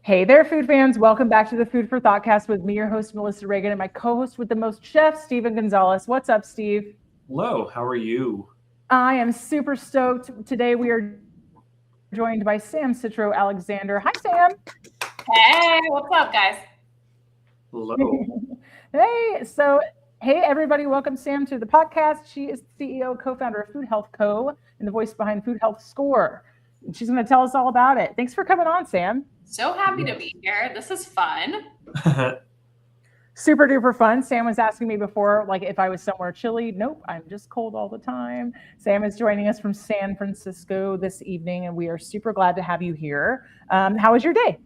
Hey there, food fans. Welcome back to the Food for Thoughtcast with me, your host, Melissa Reagan, and my co-host with the most, Chef Steven Gonzalez. What's up, Steve? Hello, how are you? I am super stoked. Today we are joined by Sam Citro Alexander. Hi, Sam. Hey, what's up, guys? Hello. Hey, everybody. Welcome Sam to the podcast. She is the CEO, co-founder of Food Health Co. and the voice behind Food Health Score. And she's going to tell us all about it. Thanks for coming on, Sam. So happy to be here. This is fun. Super duper fun. Sam was asking me before, like, if I was somewhere chilly. Nope, I'm just cold all the time. Sam is joining us from San Francisco this evening, and we are super glad to have you here. How was your day?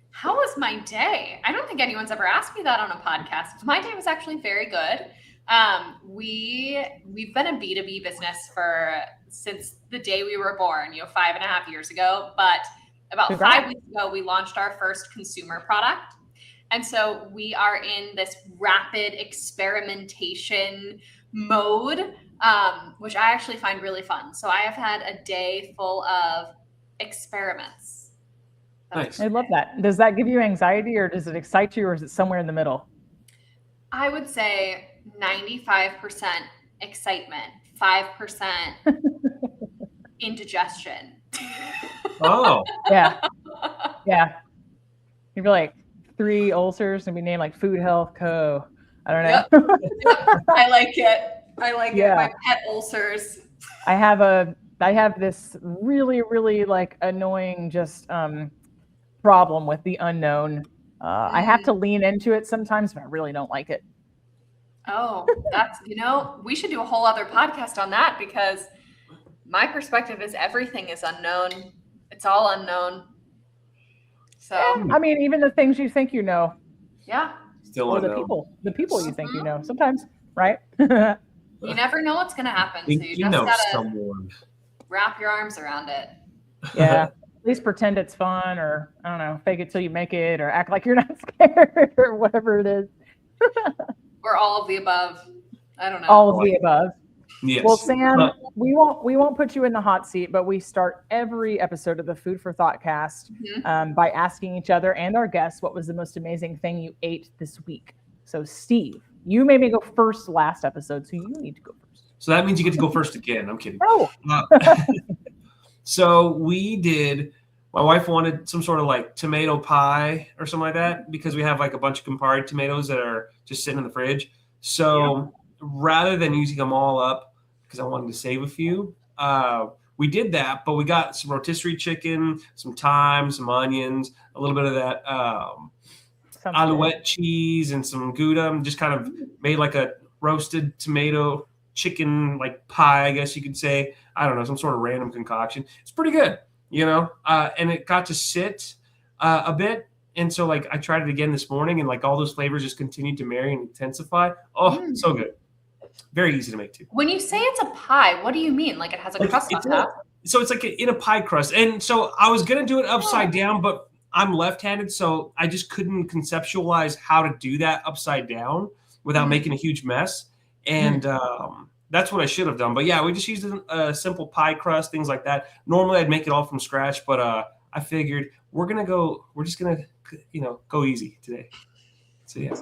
How was my day? I don't think anyone's ever asked me that on a podcast. My day was actually very good. We've been a B2B business since the day we were born, 5.5 years ago. But about Congrats. 5 weeks ago, we launched our first consumer product. And so we are in this rapid experimentation mode, which I actually find really fun. So I have had a day full of experiments. Nice. I love that. Does that give you anxiety, or does it excite you, or is it somewhere in the middle? I would say 95% excitement, 5% indigestion. Oh, Yeah. You'd be like 3 ulcers and be named like Food Health Co. I don't know. Yep. I like it. Yeah. My pet ulcers. I have this really, really like annoying just problem with the unknown. I have to lean into it sometimes, but I really don't like it. Oh, that's, we should do a whole other podcast on that, because my perspective is everything is unknown. It's all unknown. So, I mean, even the things you think you know, yeah, still or unknown. the people you think you know, sometimes, right? You never know what's going to happen. So Think you you just know got to someone. wrap your arms around it. Yeah. At least pretend it's fun, or I don't know, fake it till you make it, or act like you're not scared, or whatever it is. Or all of the above. I don't know. All of the above. Yes. Well, Sam, we won't put you in the hot seat, but we start every episode of the Food for Thoughtcast by asking each other and our guests what was the most amazing thing you ate this week. So, Steve, you made me go first last episode, so you need to go first. So that means you get to go first again. I'm kidding. Oh, So my wife wanted some sort of like tomato pie or something like that, because we have like a bunch of Campari tomatoes that are just sitting in the fridge. So rather than using them all up, because I wanted to save a few, we did that, but we got some rotisserie chicken, some thyme, some onions, a little bit of that alouette cheese, and some Gouda, and just kind of made like a roasted tomato chicken like pie, I guess you could say. I don't know, some sort of random concoction. It's pretty good, and it got to sit a bit. And so like I tried it again this morning, and like all those flavors just continued to marry and intensify. Oh, so good. Very easy to make too. When you say it's a pie, what do you mean? Like it has a crust on top? So it's like in a pie crust. And so I was going to do it upside down, but I'm left-handed, so I just couldn't conceptualize how to do that upside down without making a huge mess. And that's what I should have done. But yeah, we just used a simple pie crust, things like that. Normally I'd make it all from scratch, but I figured we're just going to go easy today. So yeah.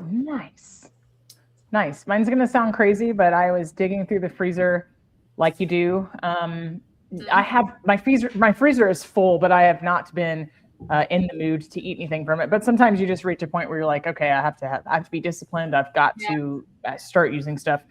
Nice. Mine's going to sound crazy, but I was digging through the freezer like you do. I have my freezer is full, but I have not been in the mood to eat anything from it. But sometimes you just reach a point where you're like, okay, I have to be disciplined. I've got to start using stuff.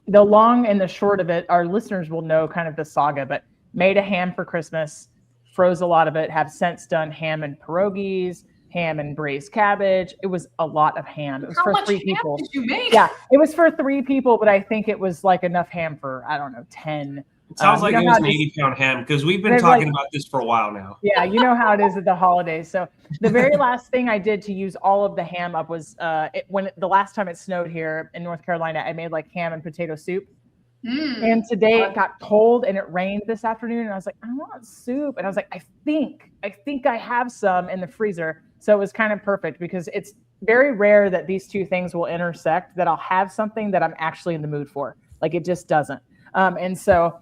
The long and the short of it, our listeners will know kind of the saga, but made a ham for Christmas, froze a lot of it, have since done ham and pierogies, ham and braised cabbage. It was a lot of ham. It was for 3 people. How much ham did you make? Yeah, it was for 3 people, but I think it was like enough ham for, I don't know, 10. It sounds like it was an 80-pound ham, because we've been talking about this for a while now. Yeah, you know how it is at the holidays. So the very last thing I did to use all of the ham up was when the last time it snowed here in North Carolina, I made like ham and potato soup. And today it got cold and it rained this afternoon, and I was like, I want soup. And I was like, I think I have some in the freezer. So it was kind of perfect, because it's very rare that these two things will intersect, that I'll have something that I'm actually in the mood for. Like it just doesn't. And so,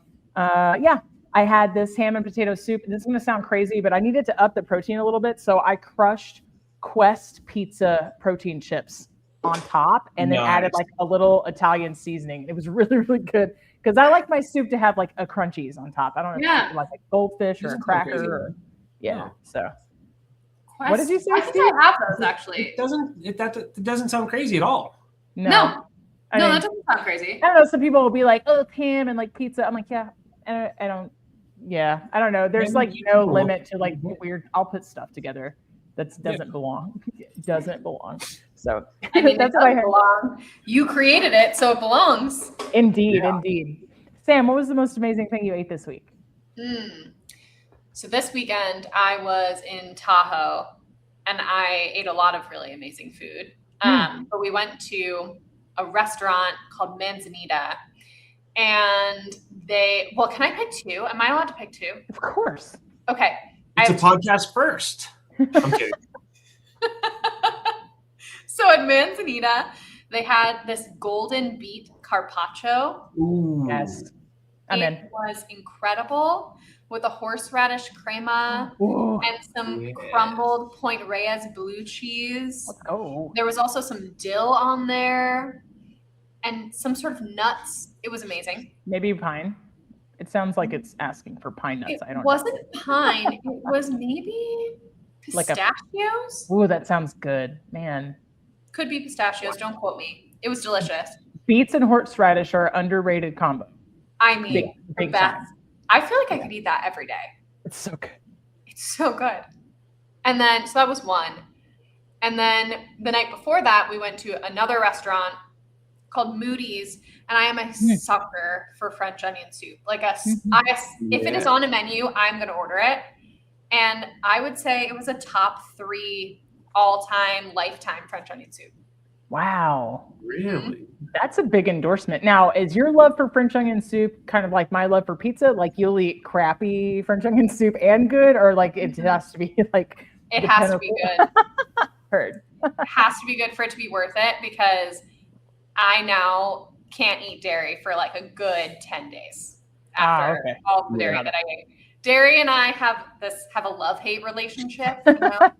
I had this ham and potato soup. This is going to sound crazy, but I needed to up the protein a little bit. So I crushed Quest pizza protein chips on top and then added like a little Italian seasoning. It was really, really good because I like my soup to have like a crunchies on top. I don't know if you like a goldfish or a cracker. Or, so. Quest. What did you say, I think I have those actually. That doesn't sound crazy at all. No, that doesn't sound crazy. I don't know. Some people will be like, "Oh, ham and like pizza." I'm like, yeah, and I don't. Yeah, I don't know. There's like no limit to like weird. I'll put stuff together that doesn't belong. It doesn't belong. So I mean, that's what I belong. You created it, so it belongs. Indeed. Sam, what was the most amazing thing you ate this week? So this weekend I was in Tahoe and I ate a lot of really amazing food. But we went to a restaurant called Manzanita, and can I pick two? Am I allowed to pick two? Of course. Okay. It's a podcast first. I'm kidding. So at Manzanita, they had this golden beet carpaccio. Ooh. Yes. It was incredible with a horseradish crema and some crumbled Point Reyes blue cheese. Oh. There was also some dill on there and some sort of nuts. It was amazing. Maybe pine. It sounds like it's asking for pine nuts. I don't know. It wasn't pine. It was maybe pistachios. Ooh, that sounds good. Man. Could be pistachios. Don't quote me. It was delicious. Beets and horseradish are underrated combo. I mean, big best. time. I feel like I could eat that every day. It's so good. It's so good. And then, so that was one. And then the night before that, we went to another restaurant called Moody's. And I am a sucker for French onion soup. Like if it is on a menu, I'm going to order it. And I would say it was a top 3 all-time, lifetime French onion soup. Wow. Really? That's a big endorsement. Now, is your love for French onion soup kind of like my love for pizza? Like you'll eat crappy French onion soup and good, or like it has to be like it has to be good. Heard. It has to be good for it to be worth it because I now can't eat dairy for like a good 10 days after all the dairy that I ate. Dairy and I have a love-hate relationship, you know?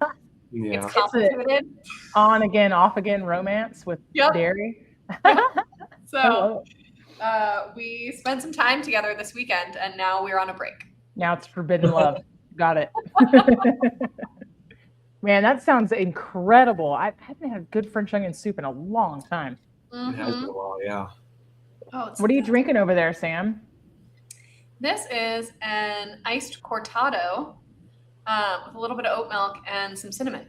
Yeah. It's complicated. On again, off again romance with dairy. So we spent some time together this weekend and now we're on a break. Now it's forbidden love. Got it. Man, that sounds incredible. I haven't had good French onion soup in a long time. It has been a while, yeah. Oh, what are you drinking over there, Sam? This is an iced cortado with a little bit of oat milk and some cinnamon.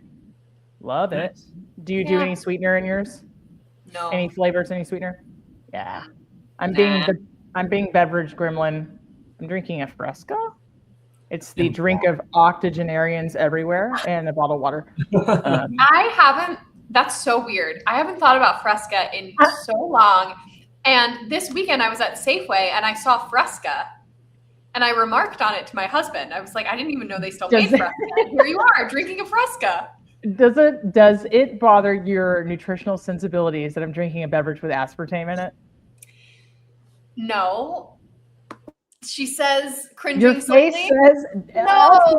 Love it. Do you do any sweetener in yours? No. Any flavors? Any sweetener? Yeah. I'm being beverage gremlin. I'm drinking a Fresca. It's the drink of octogenarians everywhere and a bottle of water. That's so weird. I haven't thought about Fresca in so long. And this weekend I was at Safeway and I saw Fresca. And I remarked on it to my husband. I was like, I didn't even know they still made Fresca. And here you are drinking a Fresca. Does it bother your nutritional sensibilities that I'm drinking a beverage with aspartame in it? No. She says, cringing your face slightly. Says no.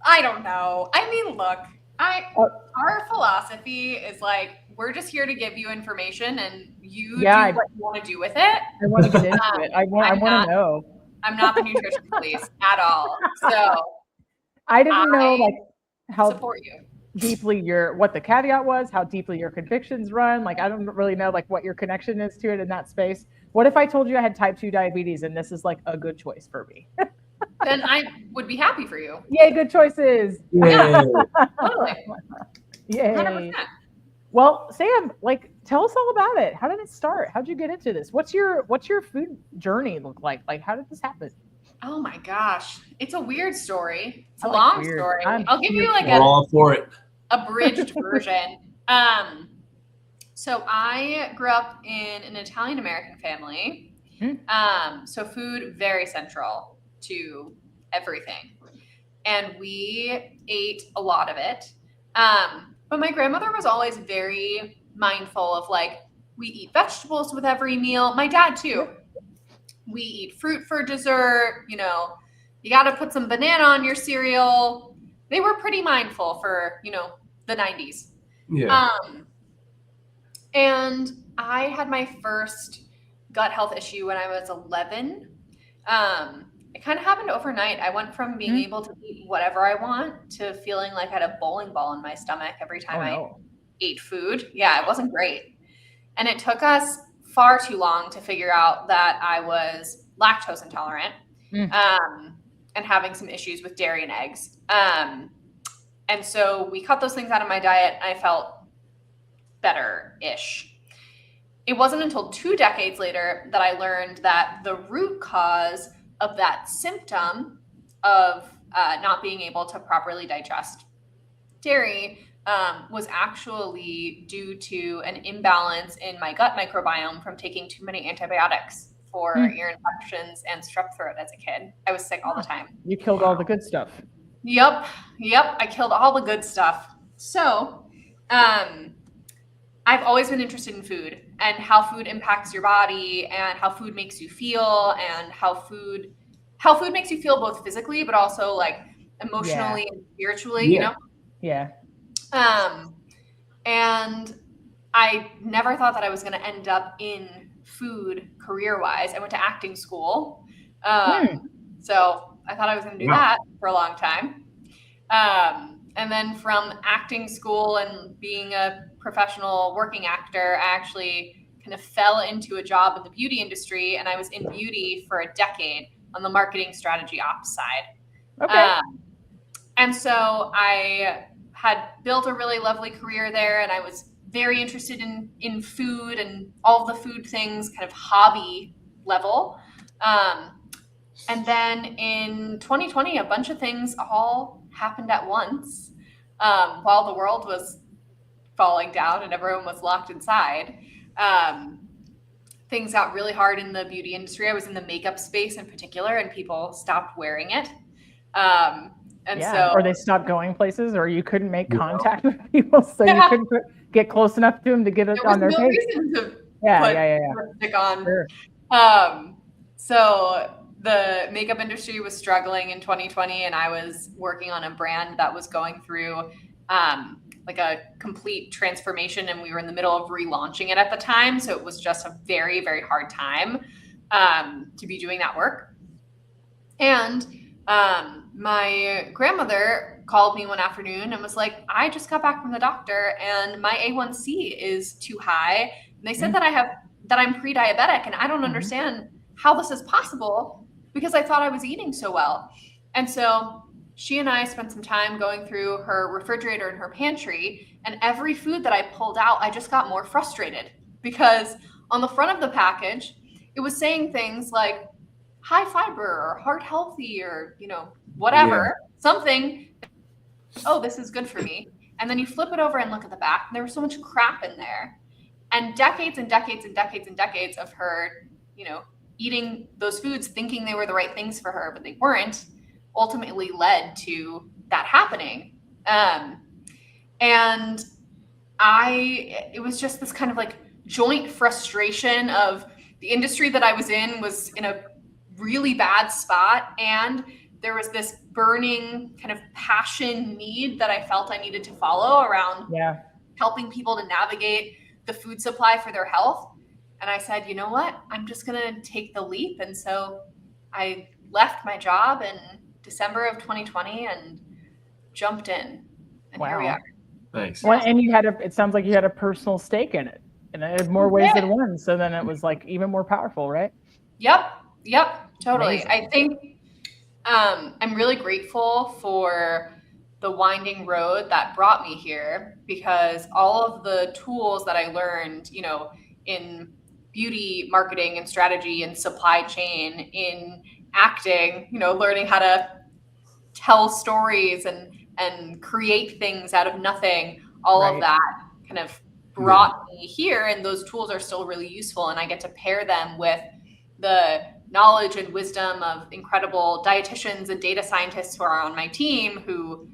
I don't know. I mean, look, our philosophy is like, we're just here to give you information and you do what you want to do with it. I want to get into it. I want to know. I'm not the nutrition police at all. So I didn't know like how support you. Deeply what the caveat was, how deeply your convictions run. Like I don't really know like what your connection is to it in that space. What if I told you I had type 2 diabetes and this is like a good choice for me? Then I would be happy for you. Yay, good choices. Yeah, totally. Yay. 100%. Well, Sam, like tell us all about it. How did it start? How'd you get into this? What's your food journey look like? Like how did this happen? Oh my gosh. It's a weird story. It's a long story. I'll give you like all for it. Abridged version. So I grew up in an Italian American family. So food very central to everything. And we ate a lot of it. But my grandmother was always very mindful of like, we eat vegetables with every meal. My dad too. We eat fruit for dessert. You know, you got to put some banana on your cereal. They were pretty mindful for, you know, the 90s. Yeah. And I had my first gut health issue when I was 11. It kind of happened overnight. I went from being able to eat whatever I want to feeling like I had a bowling ball in my stomach every time I ate food. Yeah, it wasn't great. And it took us far too long to figure out that I was lactose intolerant and having some issues with dairy and eggs. And so we cut those things out of my diet and I felt better-ish. It wasn't until 2 decades later that I learned that the root cause of that symptom of not being able to properly digest dairy was actually due to an imbalance in my gut microbiome from taking too many antibiotics for ear infections and strep throat as a kid. I was sick all the time. You killed all the good stuff. Yep. I killed all the good stuff. So, I've always been interested in food and how food impacts your body and how food makes you feel and how food makes you feel both physically but also like emotionally and spiritually, you know? Yeah. And I never thought that I was going to end up in food career-wise. I went to acting school. So I thought I was going to do that for a long time. And then from acting school and being a professional working actor, I actually kind of fell into a job in the beauty industry, and I was in beauty for a decade on the marketing strategy ops side. Okay. And so I had built a really lovely career there, and I was very interested in food and all the food things, kind of hobby level. And then in 2020, a bunch of things all happened at once while the world was falling down and everyone was locked inside. Things got really hard in the beauty industry. I was in the makeup space in particular, and people stopped wearing it. Or they stopped going places, or you couldn't make contact with people, so you couldn't get close enough to them to get it on their face. There was no reason to put lipstick on. Sure. So the makeup industry was struggling in 2020, and I was working on a brand that was going through like a complete transformation, and we were in the middle of relaunching it at the time. So it was just a very, very hard time to be doing that work. And my grandmother called me one afternoon and was like, I just got back from the doctor and my A1C is too high. And they said that I'm pre-diabetic, and I don't understand how this is possible because I thought I was eating so well. And so she and I spent some time going through her refrigerator and her pantry, and every food that I pulled out, I just got more frustrated because on the front of the package, it was saying things like high fiber or heart healthy or, you know, whatever, something. Oh, this is good for me. And then you flip it over and look at the back, and there was so much crap in there. And decades and decades and decades and decades of her, you know, eating those foods, thinking they were the right things for her, but they weren't, ultimately led to that happening. And it was just this kind of like joint frustration of the industry that I was in a really bad spot. And there was this burning kind of passion need that I felt I needed to follow around helping people to navigate the food supply for their health. And I said, you know what, I'm just going to take the leap. And so I left my job in December of 2020 and jumped in. And here we are. Nice. Well, and it sounds like you had a personal stake in it, and it had more ways than one. So then it was like even more powerful, right? Yep, totally. Amazing. I think I'm really grateful for the winding road that brought me here, because all of the tools that I learned, you know, in beauty marketing and strategy and supply chain, in acting, you know, learning how to tell stories and create things out of nothing, all of that kind of brought me here. And those tools are still really useful. And I get to pair them with the knowledge and wisdom of incredible dietitians and data scientists who are on my team who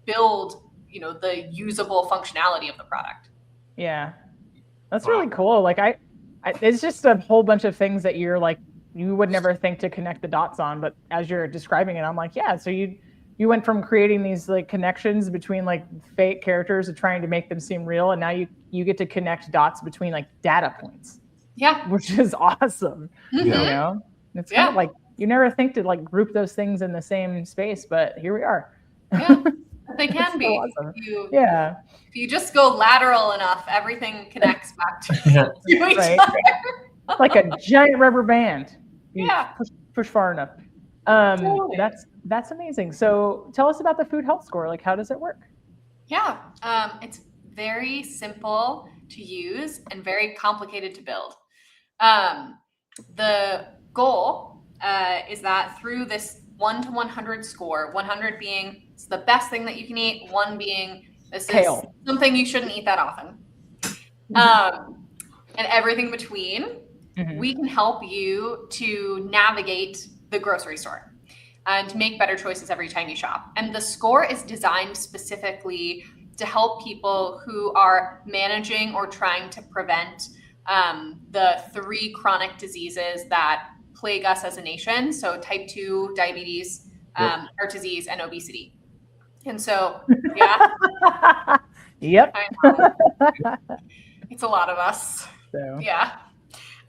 build, you know, the usable functionality of the product. Yeah. That's really cool. Like it's just a whole bunch of things that you're like you would never think to connect the dots on, but as you're describing it, I'm like, yeah. So you went from creating these like connections between like fake characters and trying to make them seem real, and now you get to connect dots between like data points. Yeah. Which is awesome. Mhm. You know, it's kind of like you never think to like group those things in the same space, but here we are. Yeah, they can be. So awesome. If you just go lateral enough, everything connects back to each other. Like a giant rubber band. You Yeah. push far enough. Totally. That's amazing. So tell us about the food health score. Like, how does it work? Yeah, it's very simple to use and very complicated to build. The goal is that through this 1 to 100 score, 100 being it's the best thing that you can eat, 1 being this Kale. is something you shouldn't eat that often, and everything between, we can help you to navigate the grocery store and to make better choices every time you shop. And the score is designed specifically to help people who are managing or trying to prevent the 3 chronic diseases that plague us as a nation. So type 2 diabetes, heart disease, and obesity. And so, yeah. Yep. It's a lot of us. So. Yeah.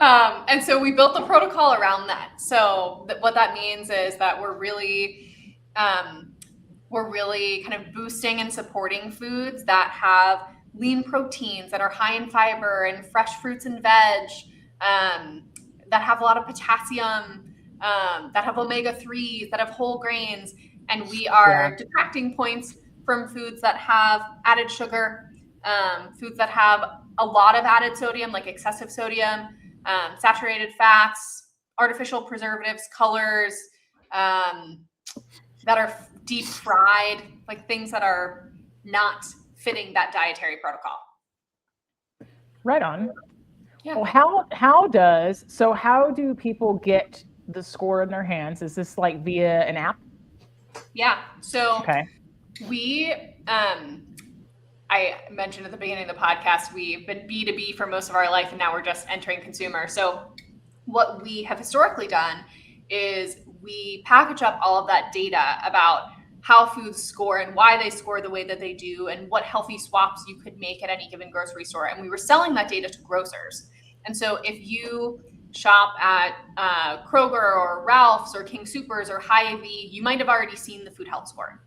And so we built the protocol around that. So what that means is that we're really kind of boosting and supporting foods that have lean proteins, that are high in fiber and fresh fruits and veg, that have a lot of potassium, that have omega-3s, that have whole grains. And we are detracting points from foods that have added sugar, foods that have a lot of added sodium, like excessive sodium, saturated fats, artificial preservatives, colors, that are deep fried, like things that are not fitting that dietary protocol. Right on. Yeah. Well, how do people get the score in their hands? Is this like via an app? Yeah. So we, I mentioned at the beginning of the podcast, we've been B2B for most of our life, and now we're just entering consumer. So what we have historically done is we package up all of that data about how foods score and why they score the way that they do and what healthy swaps you could make at any given grocery store. And we were selling that data to grocers. And so if you shop at Kroger or Ralph's or King Soopers or Hy-Vee, you might have already seen the food health score.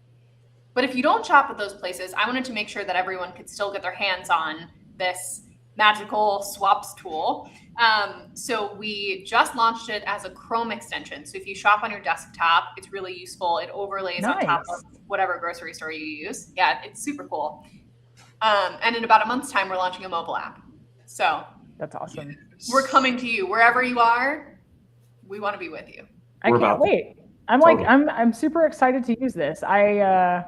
But if you don't shop at those places, I wanted to make sure that everyone could still get their hands on this magical swaps tool. So we just launched it as a Chrome extension. So if you shop on your desktop, it's really useful. It overlays on top of whatever grocery store you use. Yeah, it's super cool. And in about a month's time, we're launching a mobile app. So that's awesome. We're coming to you wherever you are. We want to be with you. I can't wait. I'm super excited to use this. I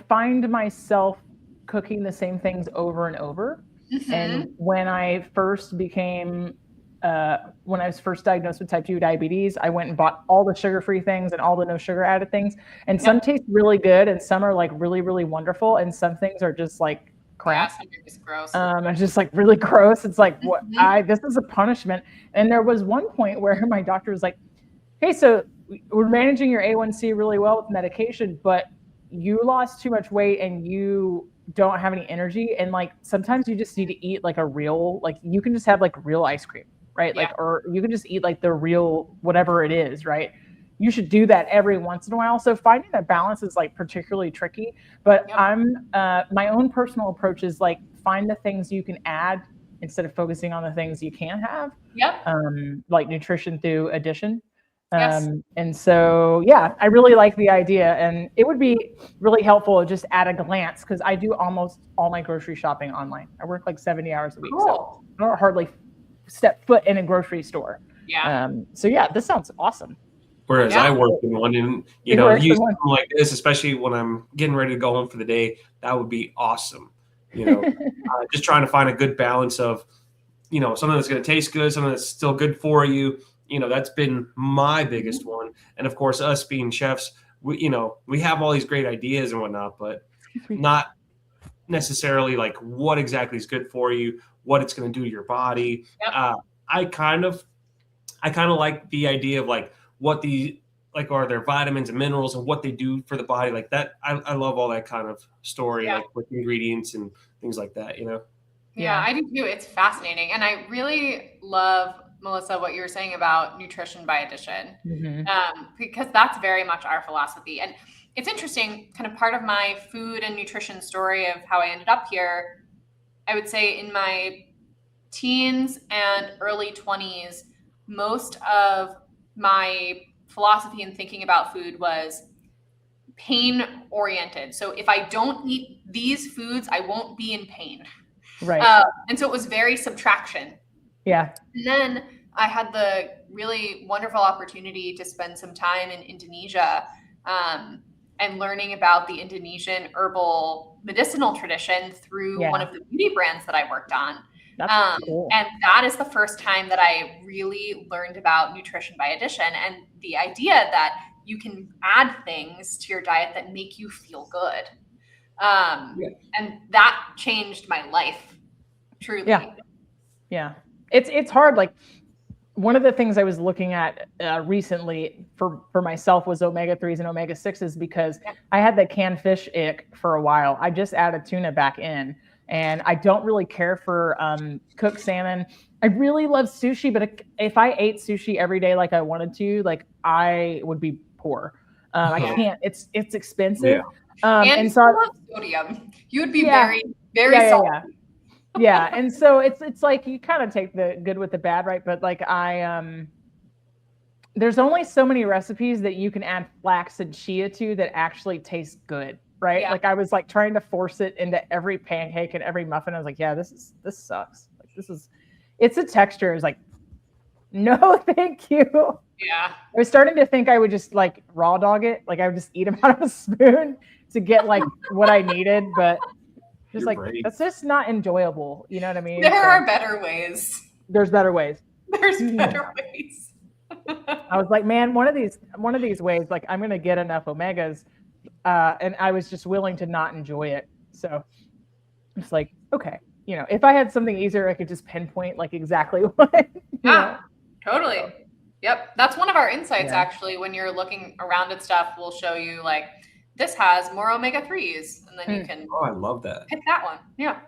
find myself cooking the same things over and over. And when I first became, when I was first diagnosed with type 2 diabetes, I went and bought all the sugar-free things and all the no sugar added things. And some taste really good and some are like really, really wonderful. And some things are just like crap. Yeah, it's gross. It's just like really gross. It's like, this is a punishment. And there was one point where my doctor was like, hey, so we're managing your A1C really well with medication, but you lost too much weight and you don't have any energy. And like, sometimes you just need to eat like a real, like you can just have like real ice cream, right? Like, or you can just eat like the real, whatever it is, right? You should do that every once in a while. So finding that balance is like particularly tricky, but my own personal approach is like, find the things you can add instead of focusing on the things you can't have. Like nutrition through addition. And so, I really like the idea, and it would be really helpful just at a glance, because I do almost all my grocery shopping online. I work like 70 hours a week, so I don't hardly step foot in a grocery store. This sounds awesome. Whereas I work in one, and use something like this, especially when I'm getting ready to go home for the day, that would be awesome. Just trying to find a good balance of, something that's going to taste good, something that's still good for you. That's been my biggest one. And of course, us being chefs, we have all these great ideas and whatnot, but not necessarily like what exactly is good for you, what it's going to do to your body. I kind of like the idea of like what the like are their vitamins and minerals and what they do for the body like that. I love all that kind of story, Yeah. like with ingredients and things like that, you know? Yeah, Yeah. I do too. It's fascinating. And I really love, Melissa, what you were saying about nutrition by addition, Mhm. because that's very much our philosophy. And it's interesting, kind of part of my food and nutrition story of how I ended up here. I would say in my teens and early 20s, most of my philosophy and thinking about food was pain oriented. So if I don't eat these foods, I won't be in pain. Right. And so it was very subtraction. Yeah. And then I had the really wonderful opportunity to spend some time in Indonesia, and learning about the Indonesian herbal medicinal tradition through one Yeah. of the beauty brands that I worked on. That's cool. And that is the first time that I really learned about nutrition by addition and the idea that you can add things to your diet that make you feel good. Yeah. And that changed my life, truly. Yeah. Yeah. It's hard. Like, one of the things I was looking at recently for myself was omega-3s and omega-6s, because I had the canned fish ick for a while. I just added tuna back in, and I don't really care for cooked salmon. I really love sushi, but if I ate sushi every day like I wanted to, like, I would be poor. I can't. It's expensive. And so full of sodium. You would be yeah, very, very yeah, salty. yeah. Yeah, and so it's like you kind of take the good with the bad, right? But like there's only so many recipes that you can add flax and chia to that actually taste good, right? Yeah. Like I was like trying to force it into every pancake and every muffin. I was like, yeah, this sucks. Like it's a texture. It's like, no, thank you. Yeah. I was starting to think I would just like raw dog it, like I would just eat them out of a spoon to get like what I needed, but just You're like brave. that's just not enjoyable. You know what I mean? There So, are better ways. there's better ways. There's better ways. I was like, man, one of these ways, like I'm gonna get enough omegas, and I was just willing to not enjoy it. So it's like, okay, if I had something easier, I could just pinpoint like exactly what. Yeah, totally. Yep. That's one of our insights, Yeah. actually. When you're looking around at stuff, we'll show you like, this has more omega-3s, and then you can Oh, I love that. pick that one. Yeah.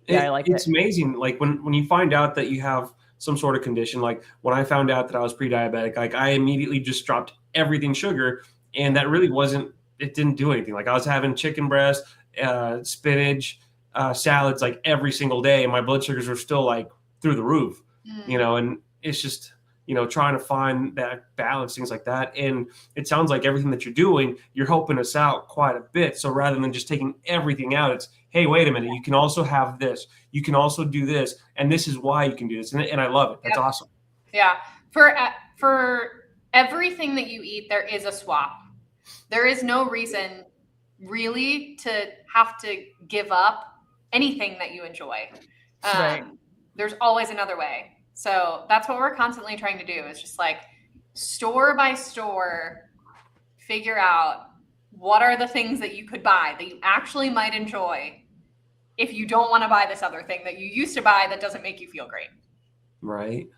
Yeah, I like it's it. amazing. Like when you find out that you have some sort of condition, like when I found out that I was pre-diabetic, like I immediately just dropped everything sugar, and that really it didn't do anything. Like I was having chicken breast, spinach, salads like every single day, and my blood sugars were still like through the roof, and it's just, trying to find that balance, things like that. And it sounds like everything that you're doing, you're helping us out quite a bit. So rather than just taking everything out, it's, hey, wait a minute, you can also have this, you can also do this, and this is why you can do this. And I love it. That's awesome. Yeah. For everything that you eat, there is a swap. There is no reason really to have to give up anything that you enjoy. Right. There's always another way. So that's what we're constantly trying to do, is just like store by store, figure out what are the things that you could buy that you actually might enjoy if you don't want to buy this other thing that you used to buy that doesn't make you feel great. Right.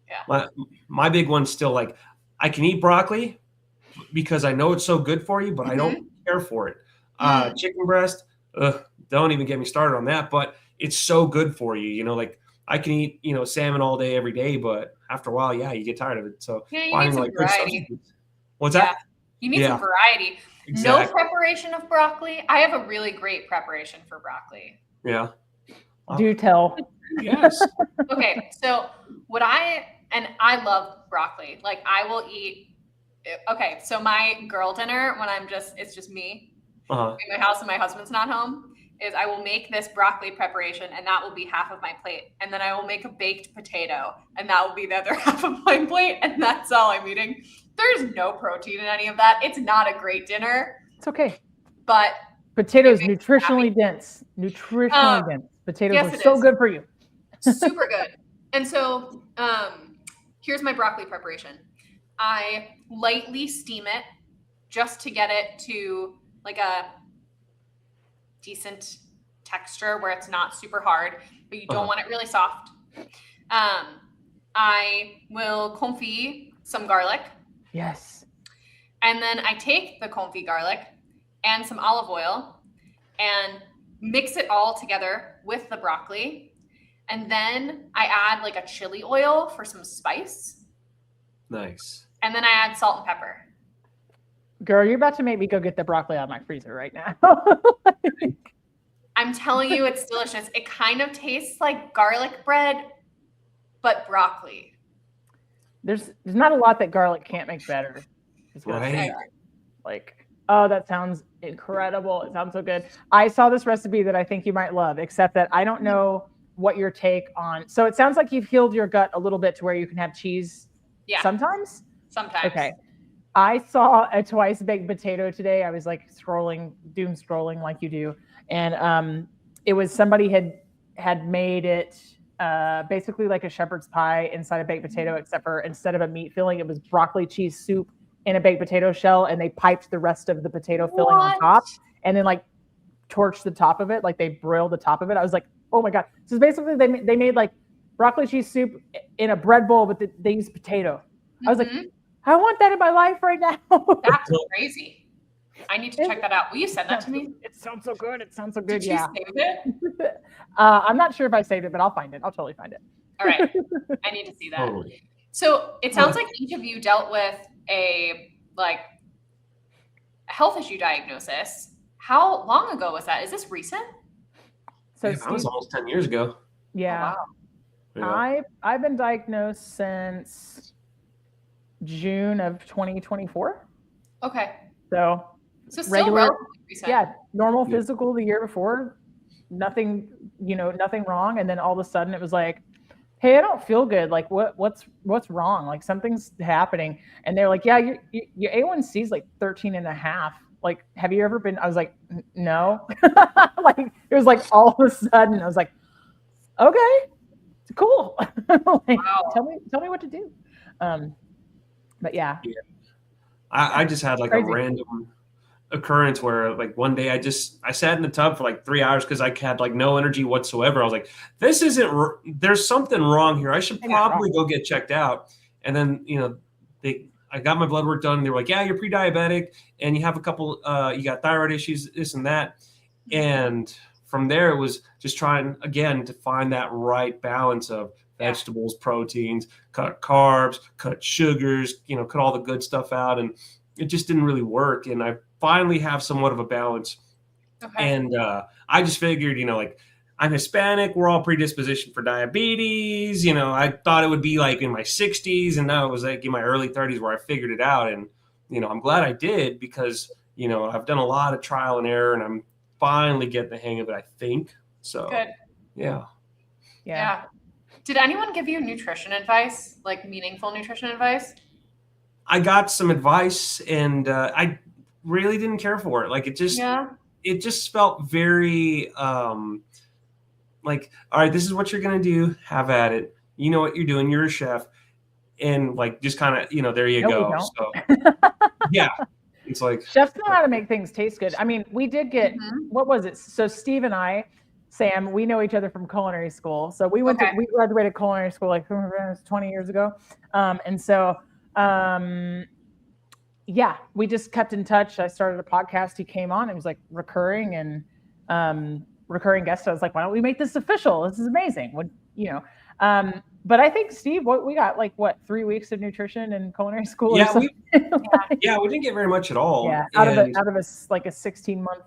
Yeah. My big one's still like, I can eat broccoli because I know it's so good for you, but I don't care for it. Chicken breast, don't even get me started on that, but it's so good for you. Like I can eat, salmon all day, every day, but after a while, yeah, you get tired of it. So Yeah, you finding need some like good variety. substitutes. What's that? You need some variety. Exactly. No preparation of broccoli. I have a really great preparation for broccoli. Yeah. Do tell. Yes. Okay, so I love broccoli. Like I will eat. Okay, so my girl dinner when it's just me in my house and my husband's not home, is I will make this broccoli preparation, and that will be half of my plate. And then I will make a baked potato, and that will be the other half of my plate. And that's all I'm eating. There's no protein in any of that. It's not a great dinner. It's okay. But potatoes nutritionally dense. Nutritionally dense. Potatoes are so good for you. Super good. And so here's my broccoli preparation. I lightly steam it just to get it to like a decent texture where it's not super hard, but you don't want it really soft. I will confit some garlic. Yes. And then I take the confit garlic and some olive oil and mix it all together with the broccoli. And then I add like a chili oil for some spice. Nice. And then I add salt and pepper. Girl, you're about to make me go get the broccoli out of my freezer right now. I'm telling you, it's delicious. It kind of tastes like garlic bread, but broccoli. There's not a lot that garlic can't make better. Right. Like, oh, that sounds incredible. It sounds so good. I saw this recipe that I think you might love, except that I don't know what your take on. So it sounds like you've healed your gut a little bit to where you can have cheese sometimes? Sometimes. Okay. I saw a twice baked potato today. I was like doom scrolling like you do. And it was somebody had made it basically like a shepherd's pie inside a baked potato, except for instead of a meat filling, it was broccoli cheese soup in a baked potato shell, and they piped the rest of the potato filling on top and then like torched the top of it, like they broiled the top of it. I was like, oh my God. So basically they made like broccoli cheese soup in a bread bowl, but they used potato. I was like, I want that in my life right now. That's crazy. I need to check that out. Will you send that to me? It sounds so good. It sounds so good. Did you save it? I'm not sure if I saved it, but I'll find it. I'll totally find it. All right. I need to see that. Totally. So it sounds like each of you dealt with a health issue diagnosis. How long ago was that? Is this recent? So that was almost 10 years ago. Yeah. Oh, wow. Yeah. I've been diagnosed since June of 2024. Okay. So still regular, relatively recent. yeah, normal physical the year before, nothing wrong. And then all of a sudden it was like, hey, I don't feel good. Like what's wrong? Like something's happening. And they're like, yeah, your A1C is like 13.5. Like, have you ever been? I was like, no. Like it was like all of a sudden I was like, okay, cool. Like, Wow. tell me what to do. But yeah. I just had like Crazy. a random occurrence where like one day I sat in the tub for like 3 hours because I had like no energy whatsoever. I was like, this isn't, there's something wrong here. I should probably go get checked out. And then, I got my blood work done. And they were like, yeah, you're pre-diabetic and you have a couple, you got thyroid issues, this and that. And from there, it was just trying again to find that right balance of vegetables, proteins, cut carbs, cut sugars, cut all the good stuff out. And it just didn't really work. And I finally have somewhat of a balance. Okay. And I just figured, like I'm Hispanic, we're all predispositioned for diabetes. I thought it would be like in my 60s, and now it was like in my early 30s where I figured it out. And, I'm glad I did because, I've done a lot of trial and error and I'm finally getting the hang of it, I think. So, Good. Yeah. Did anyone give you nutrition advice, like meaningful nutrition advice? I got some advice and I really didn't care for it. Like it just felt very like, all right, this is what you're going to do. Have at it. You know what you're doing. You're a chef. And like, just kind of, there you go. So yeah, it's like chefs know how to make things taste good. I mean, we did get, what was it? So Steve and I, Sam, we know each other from culinary school. So we we graduated culinary school like 20 years ago. And so, we just kept in touch. I started a podcast. He came on. It was like recurring guest. I was like, why don't we make this official? This is amazing. But I think Steve, we got 3 weeks of nutrition in culinary school. Yeah, or we didn't get very much at all. Yeah, out of a 16-month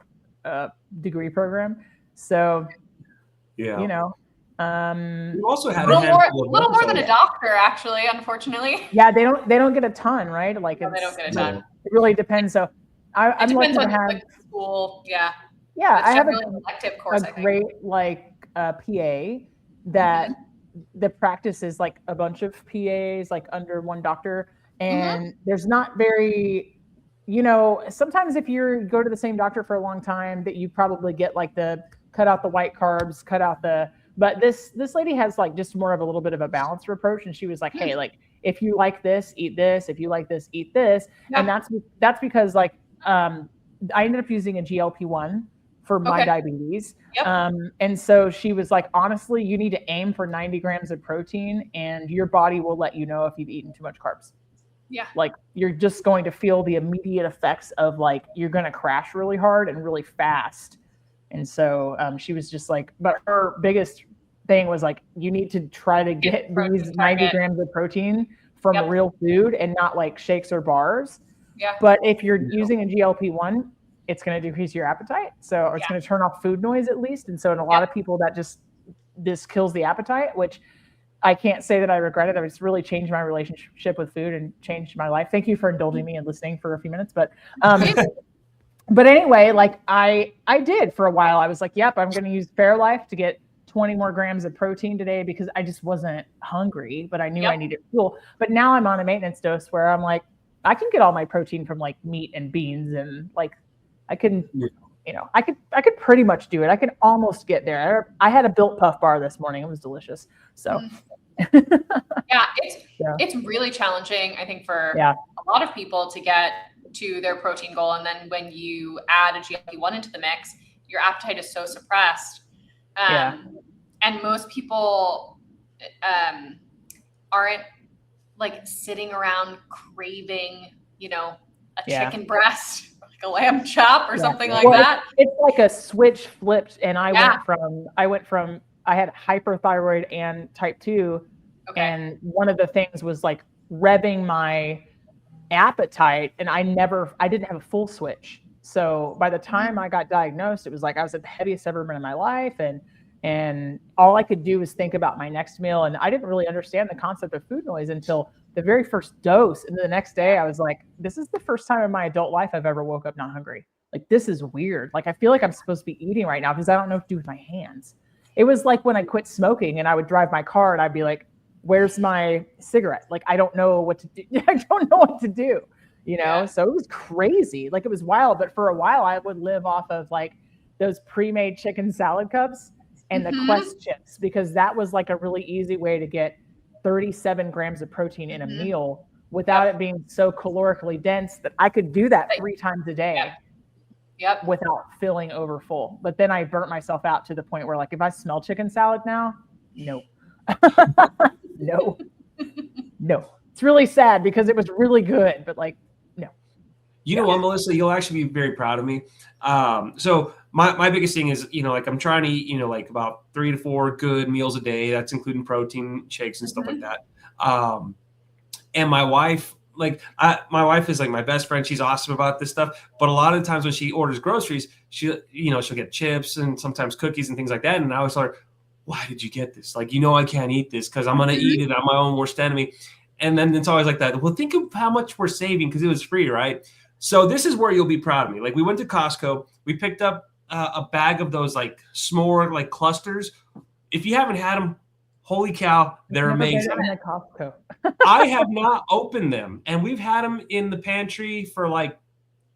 degree program. So yeah, we also had a little more than a doctor, actually. Unfortunately. Yeah, they don't get a ton, right? Like no, they don't get a ton. It really depends. So I'm lucky to have the school. Yeah. Yeah, I have elective course, a great PA that the practice is like a bunch of PAs like under one doctor, and there's not very, sometimes if you go to the same doctor for a long time, that you probably get like the cut out the white carbs, but this lady has like just more of a little bit of a balanced approach, and she was like, hey, like if you like this, eat this. If you like this, eat this. Yeah. And that's because I ended up using a GLP-1 for my Okay. diabetes. Yep. And so she was like, honestly, you need to aim for 90 grams of protein, and your body will let you know if you've eaten too much carbs. Yeah. Like you're just going to feel the immediate effects of like, you're going to crash really hard and really fast. And so she was just like, but her biggest thing was like, you need to try to get these 90 grams of protein from real food and not like shakes or bars. Yeah. But if you're using a GLP-1, it's going to decrease your appetite. So, or it's going to turn off food noise at least. And so in a lot of people that this kills the appetite, which I can't say that I regret it. It's really changed my relationship with food and changed my life. Thank you for indulging me and listening for a few minutes. But anyway, like I did for a while. I was like, yep, I'm going to use Fairlife to get 20 more grams of protein today because I just wasn't hungry, but I knew I needed fuel. But now I'm on a maintenance dose where I'm like, I can get all my protein from like meat and beans, and like I can, I could pretty much do it. I could almost get there. I had a Built Puff bar this morning. It was delicious. So it's really challenging, I think, for a lot of people to get to their protein goal. And then when you add a GLP-1 into the mix, your appetite is so suppressed. And most people aren't like sitting around craving, a chicken breast, like a lamb chop or something like that. It's like a switch flipped. And I went from, I had hyperthyroid and type 2. Okay. And one of the things was like revving my appetite, and I didn't have a full switch. So by the time I got diagnosed, it was like I was at the heaviest I've ever been in my life, and all I could do was think about my next meal, and I didn't really understand the concept of food noise until the very first dose. And the next day I was like, this is the first time in my adult life I've ever woke up not hungry. Like, this is weird. Like, I feel like I'm supposed to be eating right now because I don't know what to do with my hands. It was like when I quit smoking and I would drive my car and I'd be like, where's my cigarette? Like, I don't know what to do. I don't know what to do, So it was crazy. Like, it was wild. But for a while I would live off of like those pre-made chicken salad cups and the Quest chips, because that was like a really easy way to get 37 grams of protein in a meal without it being so calorically dense that I could do that 3 times a day. Without feeling over full. But then I burnt myself out to the point where, like, if I smell chicken salad now, no. No. It's really sad because it was really good, but like, no. You know what, Melissa, you'll actually be very proud of me. So my biggest thing is, like I'm trying to eat, like about 3 to 4 good meals a day. That's including protein shakes and stuff like that. And my wife, my wife is like my best friend. She's awesome about this stuff. But a lot of the times when she orders groceries, she'll get chips and sometimes cookies and things like that. And I was like, why did you get this? Like, I can't eat this because I'm going to eat it. I'm my own worst enemy. And then it's always like that. Well, think of how much we're saving because it was free, right? So this is where you'll be proud of me. Like, we went to Costco. We picked up a bag of those like s'more like clusters. If you haven't had them, holy cow, they're amazing. Costco. I have not opened them, and we've had them in the pantry for like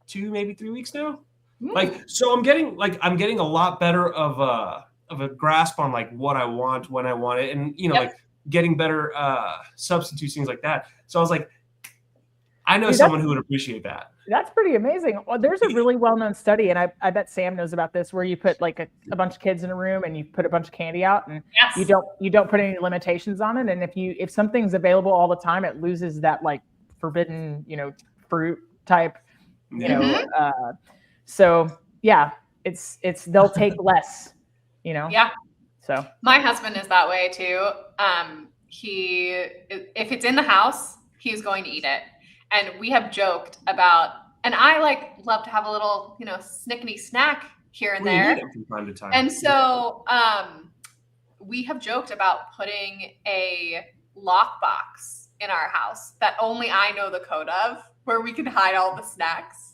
2, maybe 3 weeks now. Like, so I'm getting a lot better of a grasp on like what I want when I want it, and like getting better substitutes, things like that. So I was like, I know someone who would appreciate that. That's pretty amazing. Well, there's a really well-known study, and I bet Sam knows about this, where you put like a bunch of kids in a room and you put a bunch of candy out, and you don't put any limitations on it. And if something's available all the time, it loses that like forbidden, fruit type, so yeah, it's they'll take less, Yeah. So my husband is that way too. If it's in the house, he's going to eat it. And we have joked about, and I love to have a little, snickety snack here and there. From time to time. And so we have joked about putting a lockbox in our house that only I know the code of, where we can hide all the snacks.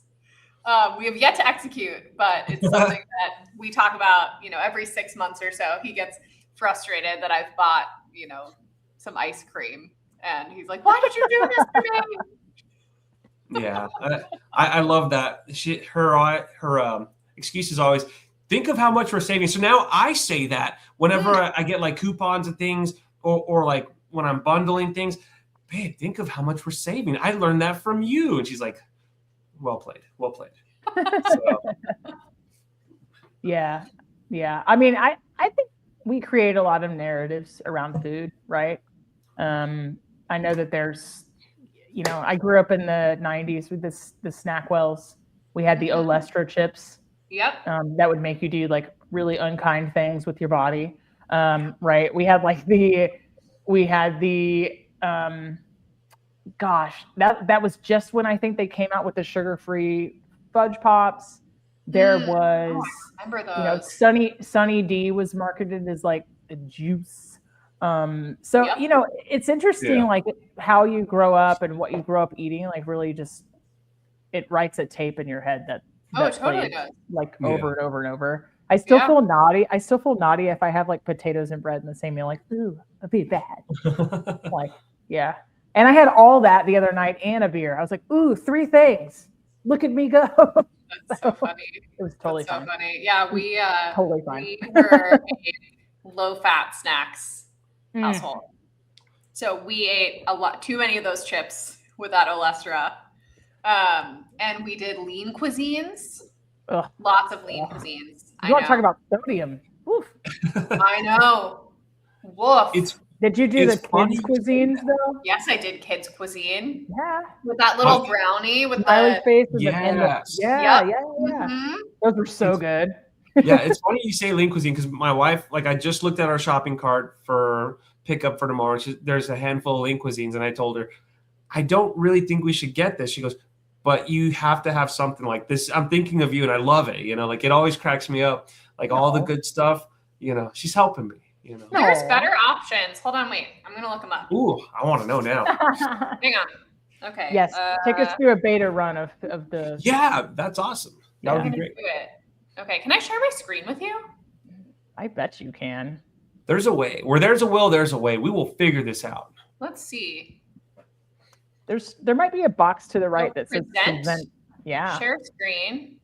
We have yet to execute, but it's something that we talk about, every 6 months or so. He gets frustrated that I've bought, some ice cream, and he's like, "Why did you do this to me?" Yeah, I love that. Her excuse is always, think of how much we're saving. So now I say that whenever I get like coupons and things, or like when I'm bundling things, babe, think of how much we're saving. I learned that from you. And she's like, well played. So, Yeah. Yeah. I mean, I think we create a lot of narratives around food, right? Um, I know that there's, I grew up in the 90s with the Snackwells. We had the Mhm. Olestra chips Yep. that would make you do like really unkind things with your body. Right. We had the, gosh, that was just when I think they came out with the sugar-free fudge pops. There Mm. Oh, was, I remember those. Sunny D was marketed as like the juice. So Yep. it's interesting, Yeah. like how you grow up and what you grow up eating, like really just it writes a tape in your head that Oh, it that totally plays does. like Yeah. over and over and over. I still Yeah. feel naughty. I still feel naughty if I have like potatoes and bread in the same meal. Like, ooh, that'd be bad. Like, yeah. And I had all that the other night and a beer. I was like, ooh, 3 things. Look at me go. That's so funny. It was totally That's so fine. funny. Yeah, Totally fine. we were a low-fat snacks Mm. household. So we ate too many of those chips with that Olestra. And we did lean cuisines. Ugh. Lots of lean Ugh. cuisines. You want to talk about sodium? Oof. I know. Woof. Did you do It's the funny kids' you say cuisines that. though? Yes, I did kids cuisine Yeah. with that little Okay. brownie with Smiley the faces and Yes. yeah. Yep. Yeah. Mhm. Those were so good. Yeah, it's funny you say lean cuisine because my wife, like, I just looked at our shopping cart for pickup for tomorrow. There's a handful of lean cuisines, and I told her, I don't really think we should get this. She goes, but you have to have something like this. I'm thinking of you, and I love it. Like it always cracks me up. Like all the No. good stuff. She's helping me. No. There's better options. Hold on, wait. I'm gonna look them up. Ooh, I want to know now. Hang on. Okay. Yes. Take us through a beta run of the. Yeah, that's awesome. That Yeah. would I'm be gonna great. do it. Okay. Can I share my screen with you? I bet you can. There's a way. Where there's a will, there's a way. We will figure this out. Let's see. There might be a box to the right that says Present. present. Yeah. Share screen.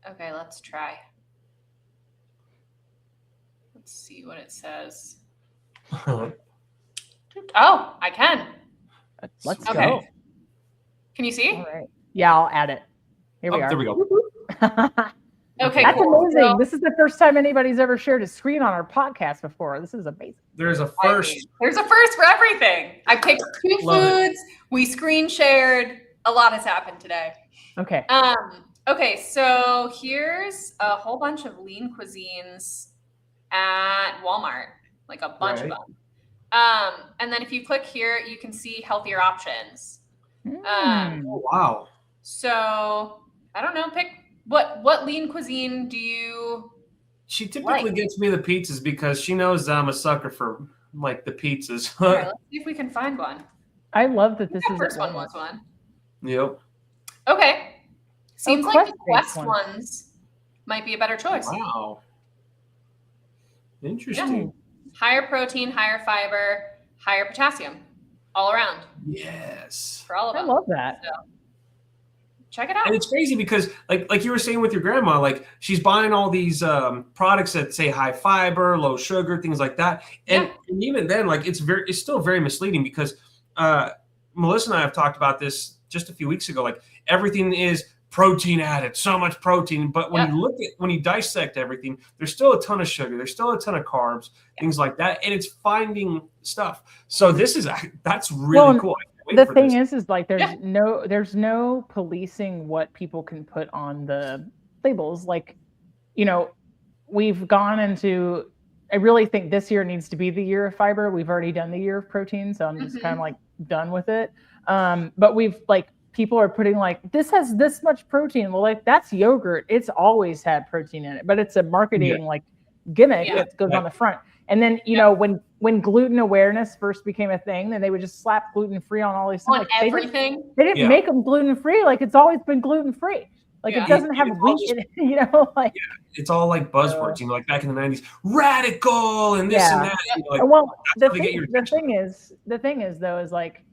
Okay, let's try. Let's see what it says. Oh, I can. Let's Okay. go. Can you see? All right. Yeah, I'll add it. Here we are. There we go. Okay, That's cool. amazing. So- This is the first time anybody's ever shared a screen on our podcast before. This is amazing. There's a first. There's a first for everything. I picked 2 Love it. foods. We screen shared. A lot has happened today. Okay. Okay, so here's a whole bunch of lean cuisines at Walmart, like a bunch of Right. them. And then if you click here, you can see healthier options. Mm. Oh, wow. So I don't know, pick what lean cuisine do you She typically Like. gets me the pizzas because she knows I'm a sucker for like the pizzas. All right, let's see if we can find one. I love that this That is first at one Walmart. was one. Yep. Okay. Seems like the Quest-based Quest ones. ones might be a better choice. Wow. Interesting. Higher protein, higher fiber, higher potassium, all around Yes. for all of I them. love that. Check it out. And it's crazy because like you were saying with your grandma, like she's buying all these products that say high fiber, low sugar, things like that. And, Yeah. and even then, like it's still very misleading because Melissa and I have talked about this just a few weeks ago. Like everything is protein added, so much protein. But when you dissect everything, there's still a ton of sugar, there's still a ton of carbs, things like that, and it's finding stuff. So that's really cool. The thing is like there's no policing what people can put on the labels. Like, we've gone into. I really think this year needs to be the year of fiber. We've already done the year of protein, so I'm just kind of like done with it. But people are putting like, this has this much protein. Well, like that's yogurt. It's always had protein in it, but it's a marketing like gimmick that goes on the front. And then, when gluten awareness first became a thing, then they would just slap gluten-free on all these things. On everything. They didn't make them gluten-free. Like it's always been gluten-free. Like it doesn't have wheat in it, like. It's all like buzzwords, like back in the 90s, radical and this and that. Well, the thing is though, is like,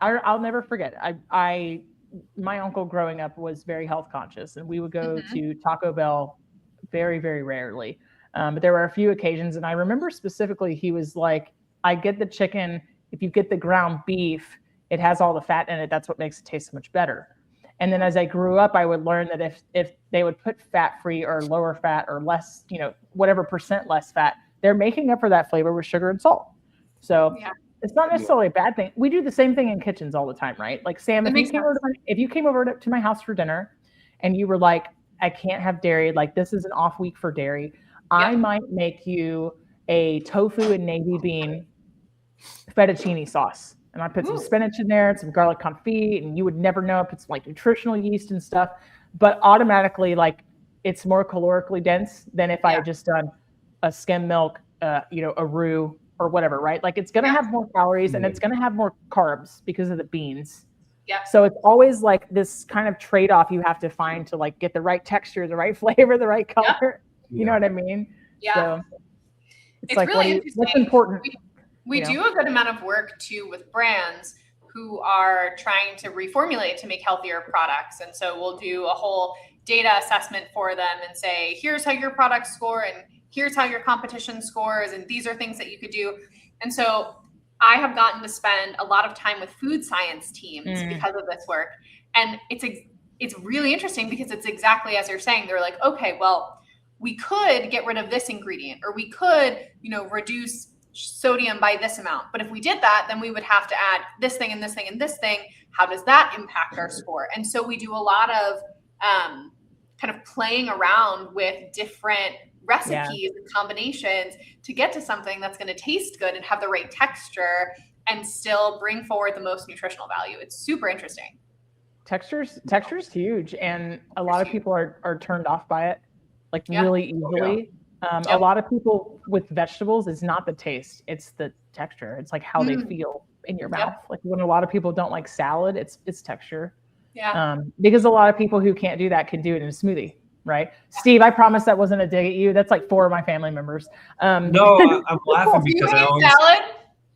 I'll never forget. My uncle growing up was very health conscious, and we would go to Taco Bell very, very rarely. But there were a few occasions, and I remember specifically he was like, I get the chicken. If you get the ground beef, it has all the fat in it. That's what makes it taste so much better. And then as I grew up, I would learn that if they would put fat-free or lower fat or less, whatever percent less fat, they're making up for that flavor with sugar and salt. So Yeah. it's not necessarily a bad thing. We do the same thing in kitchens all the time, right? Like Sam, if you came over to my house for dinner and you were like, I can't have dairy, like this is an off week for dairy, I might make you a tofu and navy bean fettuccine sauce. And I put some spinach in there and some garlic confit, and you would never know if it's like nutritional yeast and stuff, but automatically like it's more calorically dense than if I had just done a skim milk, a roux or whatever, right? Like it's going to have more calories and it's going to have more carbs because of the beans. Yeah. So it's always like this kind of trade-off you have to find to like get the right texture, the right flavor, the right color. You know what I mean? Yeah. So it's like, really interesting. what's important? We do a good amount of work too with brands who are trying to reformulate to make healthier products. And so we'll do a whole data assessment for them and say, here's how your products score and here's how your competition scores. And these are things that you could do. And so I have gotten to spend a lot of time with food science teams because of this work. And it's really interesting because it's exactly as you're saying. They're like, okay, well, we could get rid of this ingredient, or we could, reduce sodium by this amount. But if we did that, then we would have to add this thing and this thing and this thing. How does that impact our score? And so we do a lot of kind of playing around with different recipes and combinations to get to something that's going to taste good and have the right texture and still bring forward the most nutritional value. It's super interesting. Texture's huge, and a lot of people are turned off by it, like really easily. A lot of people with vegetables, it's not the taste, it's the texture. It's like how they feel in your mouth. Like when a lot of people don't like salad, it's texture. Because a lot of people who can't do that can do it in a smoothie, right? Steve, I promise that wasn't a dig at you. That's like 4 of my family members. No, I'm laughing because salad?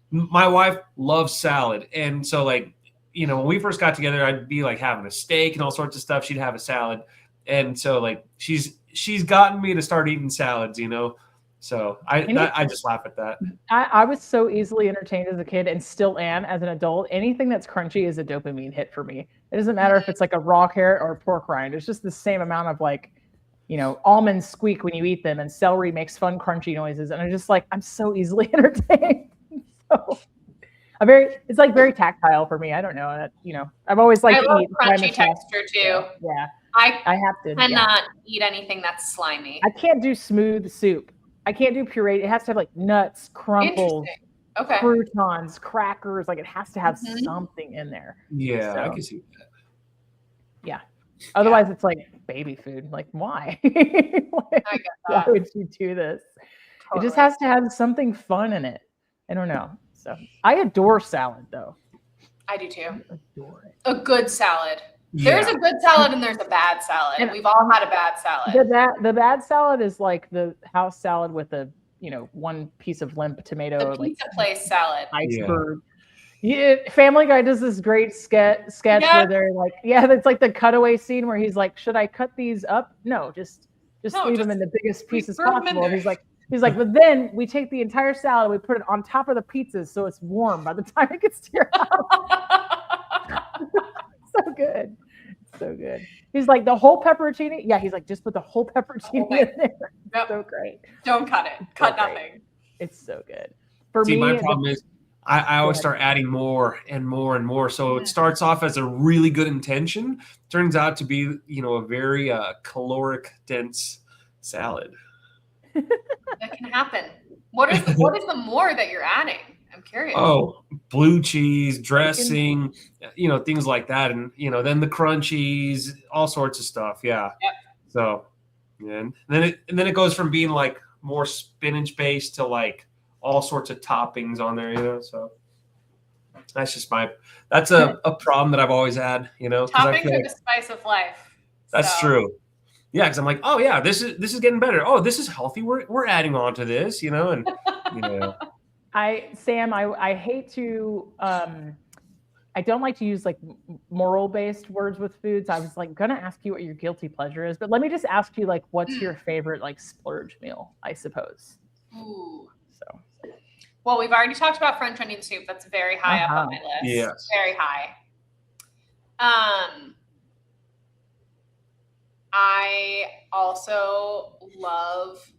My wife loves salad. And so like, when we first got together, I'd be like having a steak and all sorts of stuff. She'd have a salad. And so like, she's gotten me to start eating salads, So I just laugh at that. I was so easily entertained as a kid and still am as an adult. Anything that's crunchy is a dopamine hit for me. It doesn't matter if it's like a raw carrot or a pork rind. It's just the same amount of like, almonds squeak when you eat them and celery makes fun crunchy noises. And I'm just like, I'm so easily entertained. So it's like very tactile for me. I don't know. I've always liked to eat crunchy texture too. Yeah. I have to. cannot eat anything that's slimy. I can't do smooth soup. I can't do puree. It has to have like nuts, crumbles, croutons, crackers. Like it has to have something in there. Yeah, I can see that. Yeah. Otherwise, it's like baby food. Like, why? Why would you do this? Totally. It just has to have something fun in it. I don't know. So I adore salad, though. I do too. I adore it. A good salad. There's a good salad and there's a bad salad. And we've all had a bad salad. The bad salad is like the house salad with a one piece of limp tomato. The pizza place salad. Iceberg. Yeah, Family Guy does this great sketch where they're like, it's like the cutaway scene where he's like, should I cut these up? No, just leave them in the biggest pieces possible. And he's like, but then we take the entire salad, we put it on top of the pizzas so it's warm by the time it gets to your house. So good. So good. He's like, the whole pepperoncini? Yeah, he's like, just put the whole pepperoncini in there. Yep. So great. Don't cut it. Cut nothing. It's so good. For me, my me, problem is I always start adding more and more and more. So it starts off as a really good intention. Turns out to be, a very caloric dense salad. That can happen. What is the more that you're adding? I'm curious. Oh, blue cheese, dressing, things like that. And, then the crunchies, all sorts of stuff. Yeah. Yep. So, and then it goes from being like more spinach based to like all sorts of toppings on there, so that's just that's a problem that I've always had, Toppings are the spice of life. That's true. Yeah, because I'm like, oh yeah, this is getting better. Oh, this is healthy. We're adding on to this, and Sam, I hate to I don't like to use like moral based words with foods. I was like gonna ask you what your guilty pleasure is, but let me just ask you like what's your favorite like splurge meal, I suppose. Ooh. So well, we've already talked about French onion soup. That's very high up on my list. Yes. Very high. also love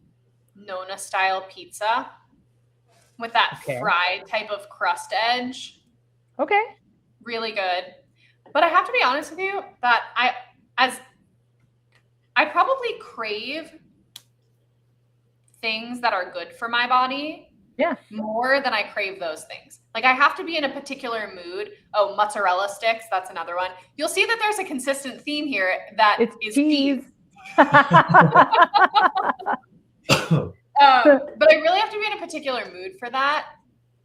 Nona style pizza with that fried type of crust edge. Okay. Really good. But I have to be honest with you that I probably crave things that are good for my body more than I crave those things. Like I have to be in a particular mood. Oh, mozzarella sticks, that's another one. You'll see that there's a consistent theme here that is cheese. But I really have to be in a particular mood for that.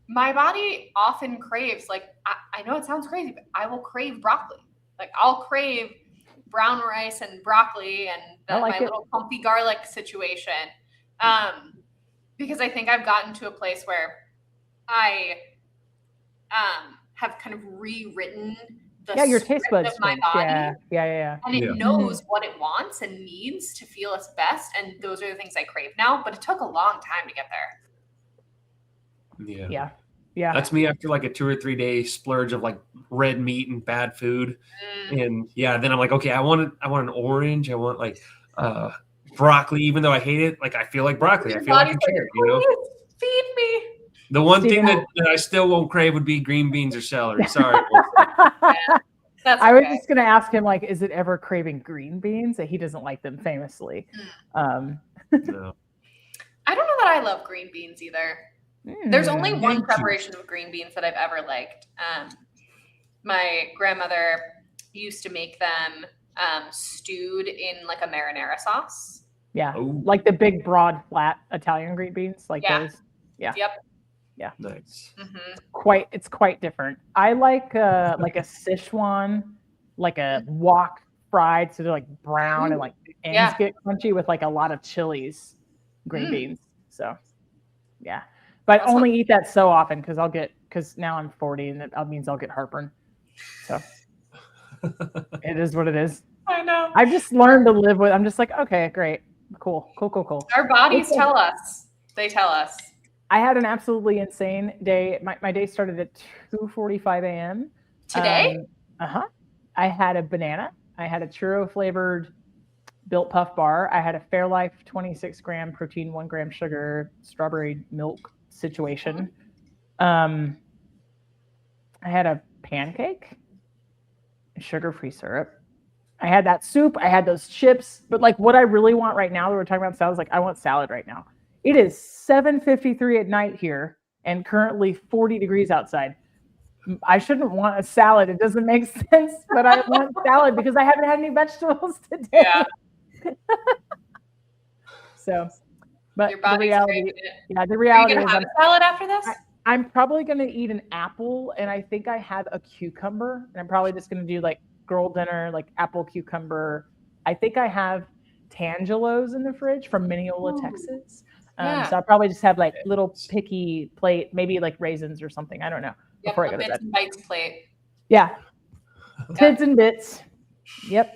My body often craves, like, I know it sounds crazy, but I will crave broccoli. Like I'll crave brown rice and broccoli and my little comfy garlic situation. Because I think I've gotten to a place where I have kind of rewritten your taste buds of my body. Yeah. And it knows what it wants and needs to feel its best. And those are the things I crave now. But it took a long time to get there. Yeah. That's me after like a 2 or 3 day splurge of like red meat and bad food. And then I'm like, okay, I want an orange. I want like broccoli, even though I hate it. Like I feel like broccoli. I feel like a carrot, you know? Feed me. The one thing that I still won't crave would be green beans or celery. Sorry. I was just going to ask him, like, is it ever craving green beans? That he doesn't like them famously. No. I don't know that I love green beans either. There's only one preparation of green beans that I've ever liked. My grandmother used to make them stewed in like a marinara sauce. Yeah. Ooh. Like the big, broad, flat Italian green beans, like those. Yeah. Yep. Yeah. Nice. It's quite different. I like a Sichuan, like a wok fried, so they're like brown and like ends get crunchy with like a lot of chilies, green beans. So, yeah. But I only eat that so often because now I'm 40 and that means I'll get heartburn. So it is what it is. I know. I've just learned to live with. I'm just like, okay, great, cool. Our bodies tell us. They tell us. I had an absolutely insane day. My day started at 2:45 a.m. Today? I had a banana. I had a churro flavored Built Puff bar. I had a Fairlife 26 gram protein, 1 gram sugar, strawberry milk situation. I had a pancake, sugar-free syrup. I had that soup. I had those chips. But like what I really want right now, that we're talking about salad, is like I want salad right now. It is 7:53 at night here and currently 40 degrees outside. I shouldn't want a salad. It doesn't make sense, but I want salad because I haven't had any vegetables today. Yeah. So, but your body's the reality is, have a salad after this? I'm probably going to eat an apple, and I think I have a cucumber, and I'm probably just going to do like girl dinner, like apple cucumber. I think I have Tangelos in the fridge from Mineola, Texas. So I'll probably just have like little picky plate, maybe like raisins or something. I don't know. Before I go to bed. Bites plate. Yeah. Tids and bits. Yep.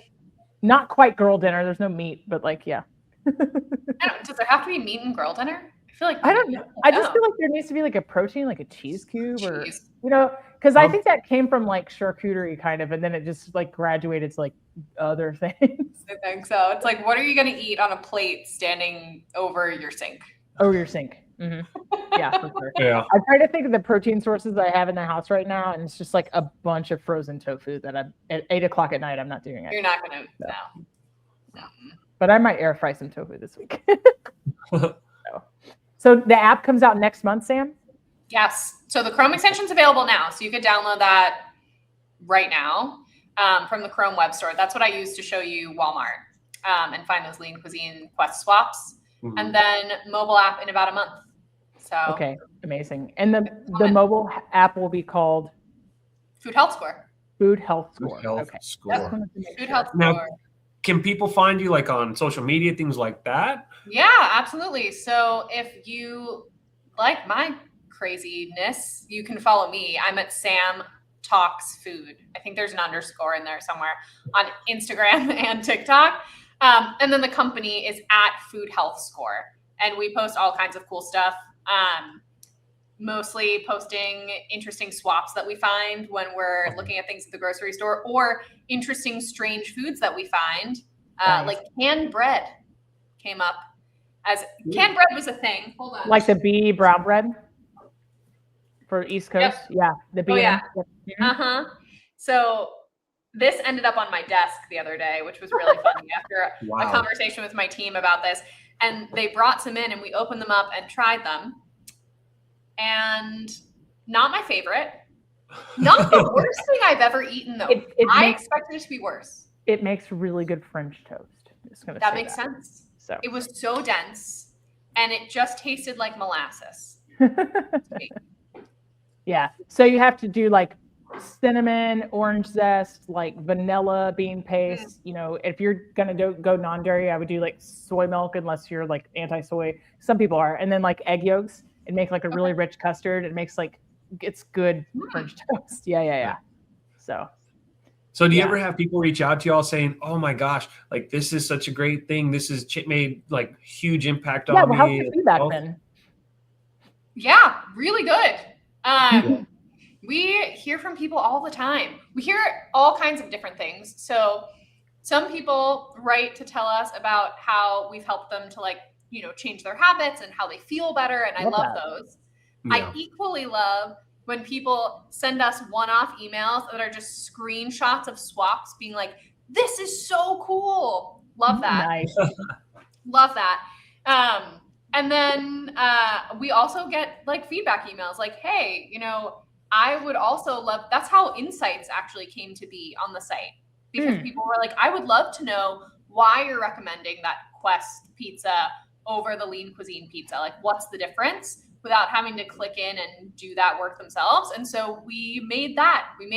Not quite girl dinner. There's no meat, but like, yeah. Does there have to be meat in girl dinner? I feel like I don't know. I just feel like there needs to be like a protein, like a cheese cube or, you know, because I think that came from like charcuterie kind of, and then it just like graduated to like other things. I think so. It's like, what are you going to eat on a plate standing over your sink? Over your sink. Yeah, for sure. Yeah. I try to think of the protein sources I have in the house right now, and it's just like a bunch of frozen tofu that I'm at 8 o'clock at night. I'm not doing it. You're not going to. No. But I might air fry some tofu this week. So the app comes out next month, Sam? Yes. So the Chrome extension's available now. So you could download that right now from the Chrome web store. That's what I use to show you Walmart and find those Lean Cuisine Quest swaps. And then mobile app in about a month. So okay, amazing. And the mobile app will be called Food Health Score. Food Health Score. Food Health okay. Score. Food Health Score. Now, can people find you like on social media, things like that? Yeah, absolutely. So if you like my craziness, you can follow me. I'm at Sam Talks Food. I think there's an underscore in there somewhere on Instagram and TikTok. And then the company is at Food Health Score. And we post all kinds of cool stuff. Mostly posting interesting swaps that we find when we're looking at things at the grocery store, or interesting strange foods that we find, like canned bread. came up as canned bread was a thing. Hold on. Like the bee brown bread for East Coast. Yep. Yeah, the bee. Oh, yeah. Mhm. So this ended up on my desk the other day, which was really funny after a conversation with my team about this. And they brought some in and we opened them up and tried them. And not my favorite. Not the worst thing I've ever eaten, though. I expected it to be worse. It makes really good French toast. That makes sense. So it was so dense, and it just tasted like molasses. Yeah. So you have to do like cinnamon, orange zest, like vanilla bean paste. You know, if you're gonna go non-dairy, I would do like soy milk, unless you're like anti-soy. Some people are, and then like egg yolks and make like a really rich custard. It makes like it's good French toast. Yeah. So do you ever have people reach out to you all saying, "Oh my gosh, like this is such a great thing. This has made like huge impact on me." How's the feedback been? Yeah, really good. We hear from people all the time. We hear all kinds of different things. So some people write to tell us about how we've helped them to like, change their habits and how they feel better. And I love those. Yeah. I equally love when people send us one-off emails that are just screenshots of swaps being like, this is so cool. Love that. Nice. Love that. And then we also get like feedback emails like, hey, I would also love, that's how insights actually came to be on the site, because people were like, I would love to know why you're recommending that Quest pizza over the Lean Cuisine pizza. Like, what's the difference, without having to click in and do that work themselves. And so we made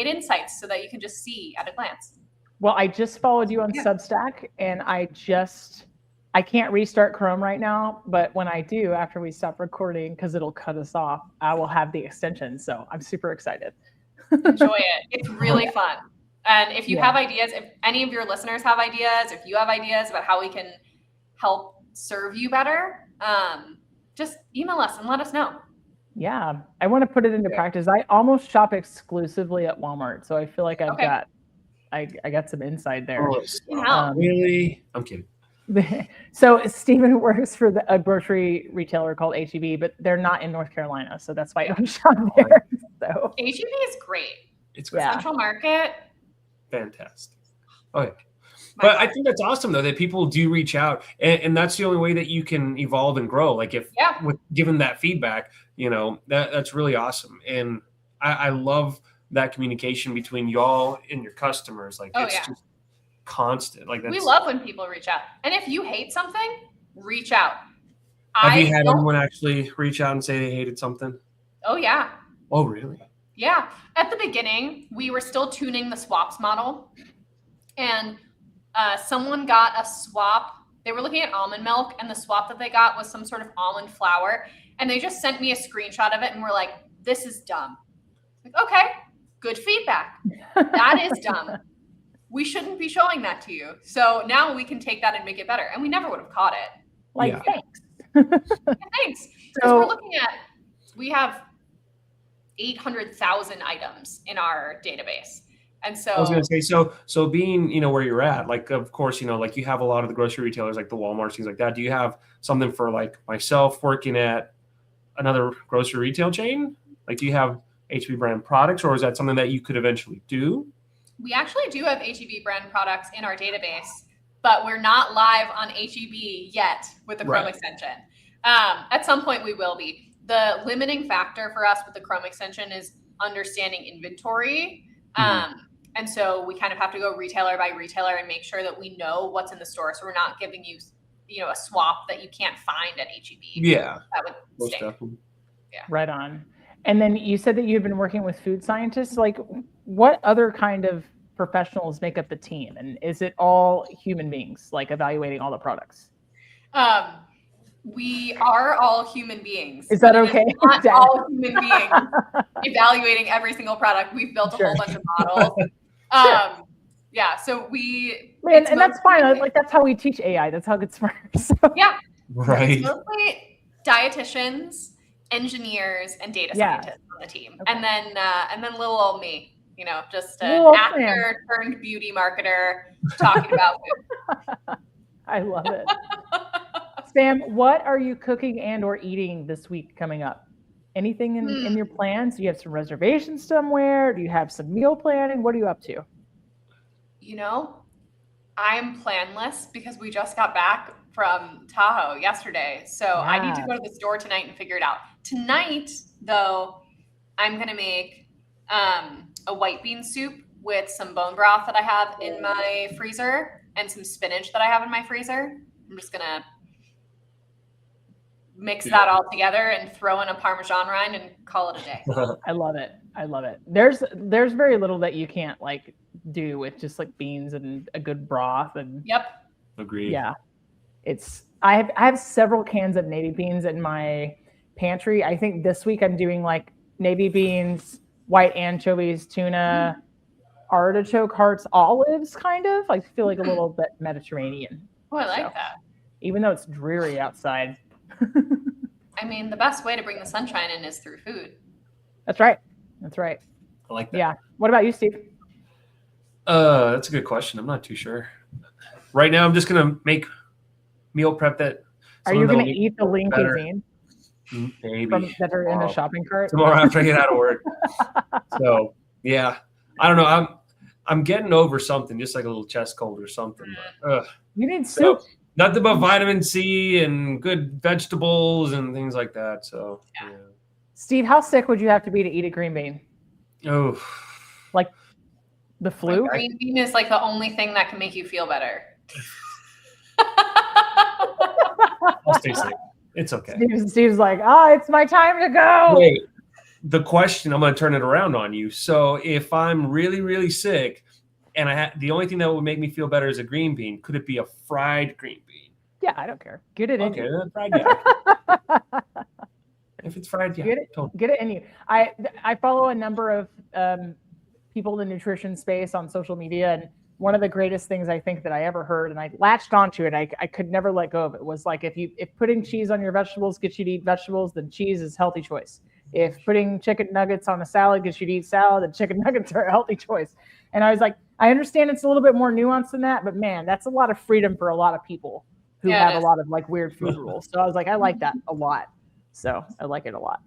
insights so that you can just see at a glance. Well, I just followed you on Substack, and I can't restart Chrome right now, but when I do, after we stop recording, because it'll cut us off, I will have the extension. So I'm super excited. Enjoy it. It's really fun. And if you have ideas, if any of your listeners have ideas, if you have ideas about how we can help serve you better, just email us and let us know. Yeah, I want to put it into practice. I almost shop exclusively at Walmart, so I feel like I got some insight there. Really? I'm kidding. So Stephen works for a grocery retailer called H-E-B, but they're not in North Carolina, so that's why I don't shop there. So H-E-B is great. It's great. Central Market. Fantastic. Okay. But I think that's awesome, though, that people do reach out, and that's the only way that you can evolve and grow. Like with given that feedback, that's really awesome. And I love that communication between y'all and your customers. Like just constant. Like we love when people reach out. And if you hate something, reach out. Have you had anyone actually reach out and say they hated something? Oh, yeah. Oh, really? Yeah. At the beginning, we were still tuning the swaps model, and someone got a swap. They were looking at almond milk, and the swap that they got was some sort of almond flour. And they just sent me a screenshot of it and were like, this is dumb. Like, okay, good feedback. That is dumb. We shouldn't be showing that to you. So now we can take that and make it better. And we never would have caught it. Thanks. Thanks. Because we have 800,000 items in our database. And so I was going to say, so being, where you're at, like, of course, like you have a lot of the grocery retailers, like the Walmarts, things like that. Do you have something for like myself working at another grocery retail chain? Like, do you have H-E-B brand products, or is that something that you could eventually do? We actually do have H-E-B brand products in our database, but we're not live on H-E-B yet with the Chrome extension. At some point we will be. The limiting factor for us with the Chrome extension is understanding inventory. And so we kind of have to go retailer by retailer and make sure that we know what's in the store. So we're not giving you, a swap that you can't find at H-E-B. Yeah. That would stink. Yeah. Right on. And then you said that you've been working with food scientists. Like, what other kind of professionals make up the team? And is it all human beings, like evaluating all the products? We are all human beings. Is that okay? Not all human beings evaluating every single product. We've built a whole bunch of models. Yeah, so and that's fine. Like, that's how we teach AI. That's how it gets smart. So. Yeah. Right. It's mostly dietitians, engineers, and data scientists on the team. Okay. And then little old me, just an actor turned beauty marketer talking about food. I love it. Sam, what are you cooking and or eating this week coming up? Anything in your plans? Do you have some reservations somewhere? Do you have some meal planning? What are you up to? You know, I'm planless because we just got back from Tahoe yesterday. So I need to Yeah. go to the store tonight and figure it out. Tonight, though, I'm going to make a white bean soup with some bone broth that I have in my freezer and some spinach that I have in my freezer. I'm just going to mix that all together and throw in a Parmesan rind and call it a day. I love it. I love it. There's very little that you can't like do with just like beans and a good broth and Yep. Agreed. yeah. I have several cans of navy beans in my pantry. I think this week I'm doing like navy beans, white anchovies, tuna, artichoke hearts, olives, kind of. I feel like a little bit Mediterranean. Oh, I like So, that. even though it's dreary outside. I mean, the best way to bring the sunshine in is through food. That's right. That's right. I like that. Yeah. What about you, Steve? That's a good question. I'm not too sure. Right now, I'm just gonna make meal prep that. Are you going to eat the lean better. cuisine Maybe that are in the shopping cart? tomorrow after I get out of work. So yeah, I don't know. I'm getting over something, just like a little chest cold or something. But, You need soup. so, nothing but vitamin C and good vegetables and things like that. So yeah. Steve, how sick would you have to be to eat a green bean? Oh, Like the flu? Green bean is like the only thing that can make you feel better. I'll stay safe. It's okay. Steve's like, it's my time to go. Wait, the question, I'm going to turn it around on you. So if I'm really, really sick and the only thing that would make me feel better is a green bean, could it be a fried green bean? Yeah, I don't care. Get it in Okay, you. then fried, yeah. If it's fried, yeah. Get it in you. I follow a number of people in the nutrition space on social media, and one of the greatest things I think that I ever heard, and I latched onto it, I could never let go of it, was like if putting cheese on your vegetables gets you to eat vegetables, then cheese is a healthy choice. If putting chicken nuggets on a salad gets you to eat salad, then chicken nuggets are a healthy choice. And I was like, I understand it's a little bit more nuanced than that, but man, that's a lot of freedom for a lot of people who have a lot of like weird food rules. So I was like, I like that a lot. So I like it a lot.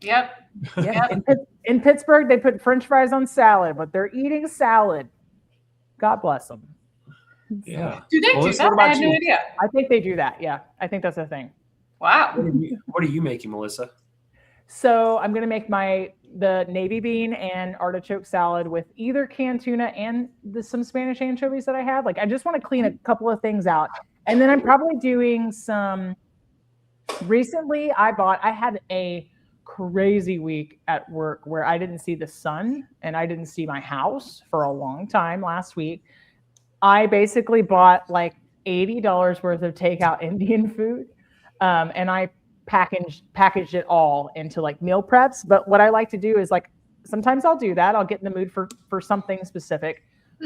Yep. Yeah. In Pittsburgh, they put French fries on salad, but they're eating salad. God bless them. Yeah. Do they do that? I had no idea. I think they do that. Yeah. I think that's a thing. Wow. What are you making, Melissa? So I'm going to make the navy bean and artichoke salad with either canned tuna and some Spanish anchovies that I have. Like, I just want to clean a couple of things out. And then I'm probably doing recently I had a crazy week at work where I didn't see the sun and I didn't see my house for a long time last week. I basically bought like $80 worth of takeout Indian food. And I packaged it all into like meal preps. But what I like to do is like, sometimes I'll do that. I'll get in the mood for something specific.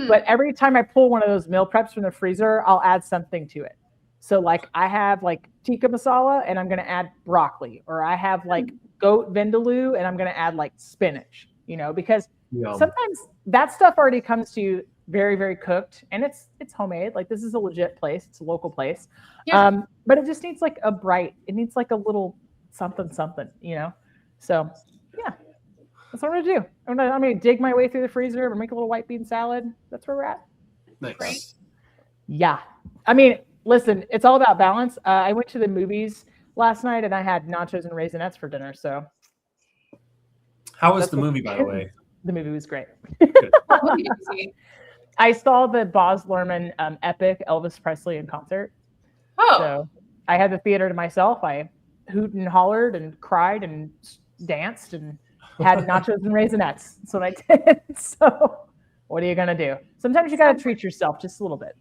But every time I pull one of those meal preps from the freezer, I'll add something to it. So like I have like tikka masala and I'm going to add broccoli, or I have like goat vindaloo and I'm going to add like spinach, because sometimes that stuff already comes to you very, very cooked, and it's homemade. Like, this is a legit place. It's a local place. Yeah. But it just needs like it needs like a little something, So yeah, that's what I'm going to do. I'm going to dig my way through the freezer and make a little white bean salad. That's where we're at. Nice. Great. Yeah. I mean, listen, it's all about balance. I went to the movies last night and I had nachos and raisinets for dinner. So how was the movie, by the way? The movie was great. What did you see? I saw the Baz Luhrmann epic Elvis Presley in concert. Oh. So I had the theater to myself. I hooted and hollered and cried and danced and had nachos and raisinets. That's what I did. So what are you going to do? Sometimes you got to treat yourself just a little bit.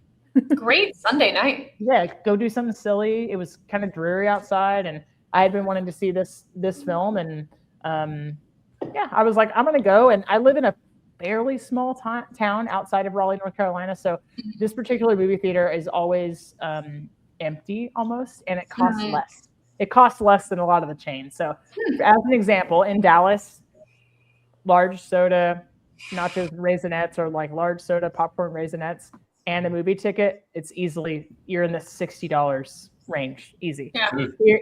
Great Sunday night. Yeah, go do something silly. It was kind of dreary outside, and I had been wanting to see this film, and I was like, I'm gonna go. And I live in a fairly small town outside of Raleigh, North Carolina, so this particular movie theater is always empty almost, and it costs less. It costs less than a lot of the chains. So, as an example, in Dallas, large soda, nachos and raisinets, or like large soda, popcorn, raisinets, and a movie ticket, it's easily, you're in the $60 range, easy. Yeah.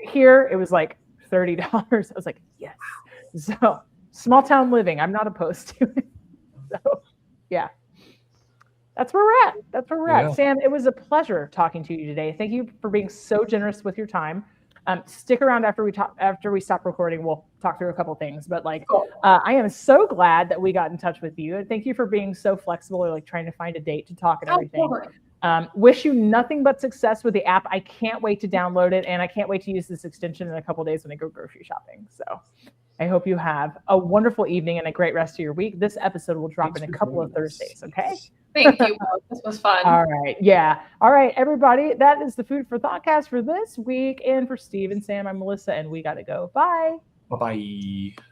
Here it was like $30. I was like, yes. So small town living, I'm not opposed to it. So yeah. That's where we're at. That's where we're at. Sam, it was a pleasure talking to you today. Thank you for being so generous with your time. Stick around after we stop recording. We'll talk through a couple things. But I am so glad that we got in touch with you, and thank you for being so flexible, or like trying to find a date to talk and everything. Wish you nothing but success with the app. I can't wait to download it, and I can't wait to use this extension in a couple days when I go grocery shopping. So I hope you have a wonderful evening and a great rest of your week. This episode will drop in a couple of Thursdays. Okay. Thank you. This was fun. All right. Yeah. All right, everybody. That is the Food for Thoughtcast for this week. And for Steve and Sam, I'm Melissa, and we got to go. Bye. Bye-bye.